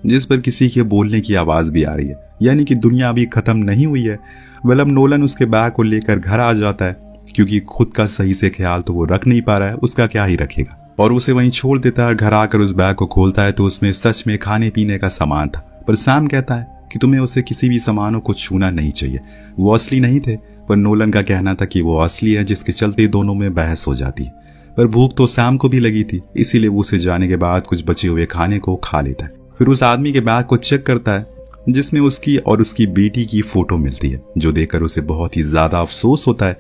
जिस पर किसी के बोलने की आवाज भी आ रही है, यानी कि दुनिया अभी खत्म नहीं हुई है। वेल अब नोलन उसके बैग को लेकर घर आ जाता है, क्योंकि खुद का सही से ख्याल तो वो रख नहीं पा रहा है, उसका क्या ही रखेगा, और उसे वहीं छोड़ देता है। घर आकर उस बैग को खोलता है तो उसमें सच में खाने पीने का सामान था, पर सैम कहता है कि तुम्हें उसे किसी भी सामानों को छूना नहीं चाहिए। वो असली नहीं थे, पर नोलन का कहना था कि वो असली है, जिसके चलते दोनों में बहस हो जाती है। पर भूख तो सैम को भी लगी थी, इसीलिए वो उसे जाने के बाद कुछ बचे हुए खाने को खा लेता है। फिर उस आदमी के बैग को चेक करता है, जिसमें उसकी और उसकी बेटी की फोटो मिलती है, जो देखकर उसे बहुत ही ज्यादा अफसोस होता है,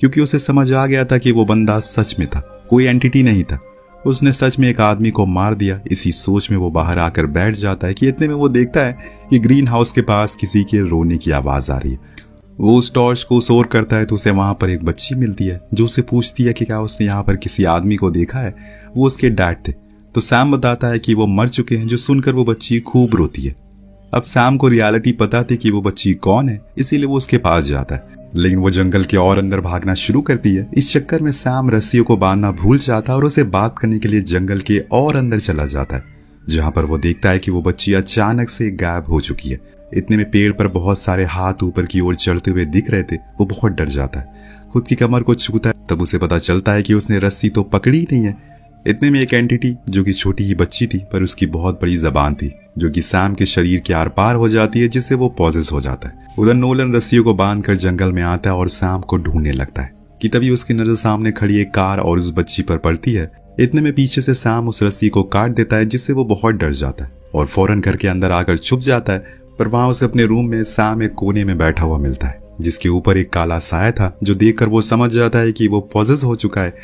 क्योंकि उसे समझ आ गया था कि वो बंदा सच में था, कोई एंटिटी नहीं था। उसने सच में एक आदमी को मार दिया। इसी सोच में वो बाहर आकर बैठ जाता है कि इतने में वो देखता है कि ग्रीन हाउस के पास किसी के रोने की आवाज आ रही है। वो उस टॉर्च को शोर करता है तो उसे वहां पर एक बच्ची मिलती है, जो उसे पूछती है कि क्या उसने यहाँ पर किसी आदमी को देखा है। वो उसके डैड थे। तो सैम बताता है कि वो मर चुके हैं, जो सुनकर वो बच्ची खूब रोती है। अब सैम को रियलिटी पता थी कि वो बच्ची कौन है, इसीलिए वो उसके पास जाता है, लेकिन वो जंगल के और अंदर भागना शुरू करती है। इस चक्कर में सैम रस्सियों को बांधना भूल जाता है और उसे बात करने के लिए जंगल के और अंदर चला जाता है, जहां पर वो देखता है कि वो बच्ची अचानक से गायब हो चुकी है। इतने में पेड़ पर बहुत सारे हाथ ऊपर की ओर चढ़ते हुए दिख रहे थे। वो बहुत डर जाता है, खुद की कमर को छूता है। तब उसे पता चलता है कि उसने रस्सी तो पकड़ी नहीं है। इतने में एक एंटिटी, जो कि छोटी ही बच्ची थी पर उसकी बहुत बड़ी जबान थी, जो कि सैम के शरीर के आर पार हो जाती है, जिससे वो पॉजेस हो जाता है। उधर नोलन रस्सियों को बांधकर जंगल में आता है और सैम को ढूंढने लगता है कि तभी उसकी नजर सामने खड़ी एक कार और उस बच्ची पर पड़ती है। इतने में पीछे से सैम उस रस्सी को काट देता है, जिससे वो बहुत डर जाता है और फौरन घर के अंदर आकर छुप जाता है। पर वहां उसे अपने रूम में सैम एक कोने में बैठा हुआ मिलता है, जिसके ऊपर एक काला साया था, जो देखकर वो समझ जाता है कि वो पॉजेस हो चुका है।